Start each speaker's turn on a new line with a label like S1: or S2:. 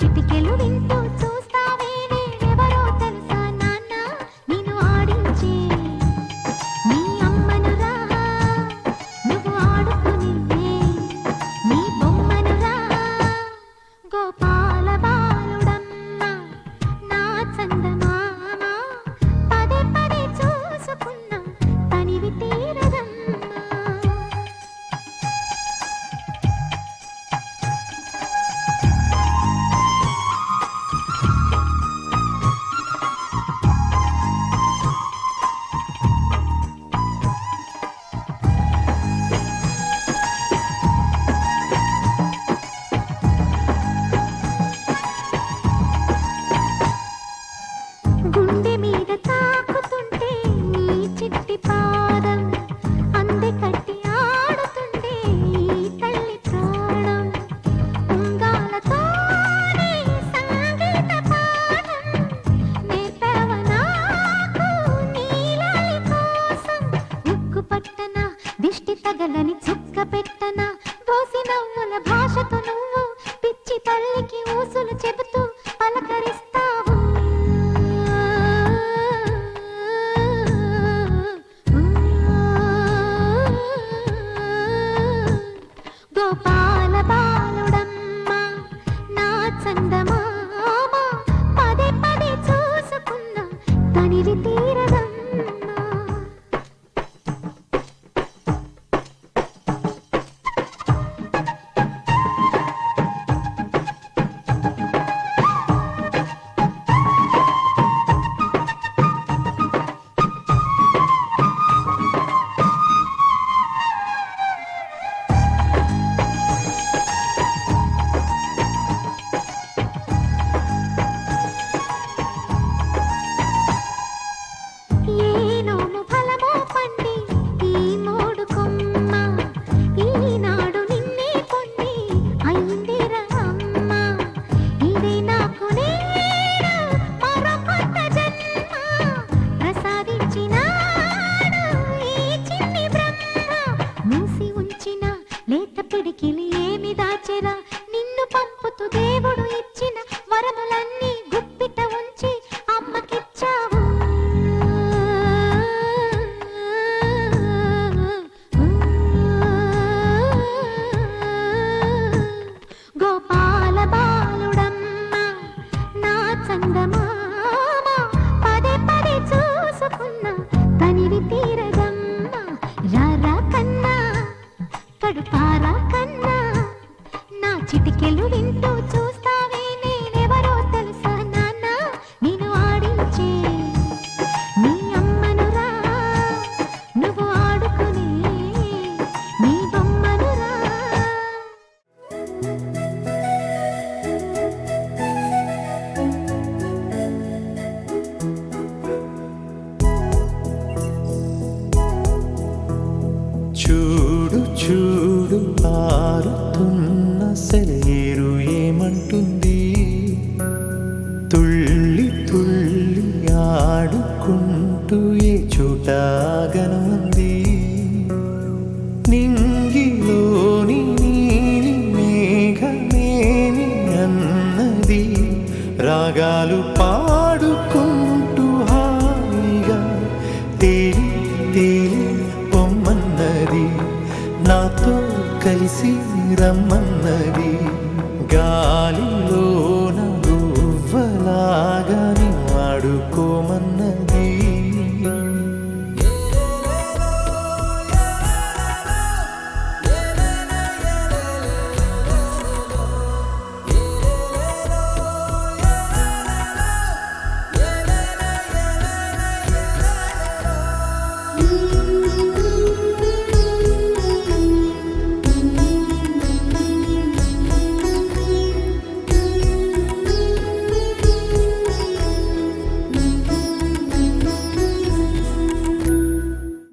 S1: చిటికెలు వింటూ చూస్తావే నేనెవరో తెలుసా నాన్న నిన్ను ఆడించే నీ అమ్మనురా నువ్వు ఆడుకునే నీ బొమ్మనురా గోపాల బాలుడమ్మ నా చందమామ పదే పదే చూసుకున్నా తనివి తీరదమ్మా గుండె మీద తాకుతుంటే నీ చిట్టి పాదం అందే కట్టి ఆడుతుంటే ఈ తల్లి ప్రాణం ఉంగాలతోనే సంగీత పాఠం నేర్పావ నాకు నీలాలి కోసం ఉక్కు పట్టన దిష్టి తగలని చుక్క పెట్టన దోసి నవ్వుల భాషతో నువ్వు పిచ్చి తల్లికి ఊసులు చెబుతూ పలకరిస్తావు గోపాల బాలుడమ్మ నా చందమామ పదే పదే చూసుకున్నా తనివి తీరదమ్మా ఏనోము ఫలమో పండి ఈ మోడు కొమ్మ ఈనాడు నిన్నే పొంది అయిందిరా అమ్మ ఇదే నాకు నేను మరో కొత్త జన్మ ప్రసాదించినాడు ఈ చిన్ని బ్రహ్మ మూసి ఉంచిన లేత పిడికిలి ఏమి దాచెరా నిన్ను పంపుతూ దేవుడు ఇచ్చిన వరములన్నీ గుప్పిట ఉంచి అమ్మకిచ్చావు గోపాల బాలుడమ్మ నా చందమామ పదే పదే చూసుకున్నా తనివి తీరదమ్మ రారా కన్నా కడుపారా కన్నా నా చిటికెలు వింటూ చూస్తావే నేనెవరో తెలుసా నాన్న నిన్ను ఆడించే నీ అమ్మనురా నువ్వు ఆడుకునే నీ బొమ్మనురా
S2: చూడు చూడు పారుతున్న సెలయేరు ఏమంటుంది తుళ్ళి తుళ్ళి ఆడుకుంటూ ఏ చోటాగనుంది నింగిలోని నీలి మేఘమేమి అన్నది రాగాలు పాడుకుంటూ హాయిగా తేలి తేలి పొమ్మన్నది నాతో కలిసి రమ్మన్నది గాలిలోన గువ్వలాగా నీ ఆడుకోమన్నది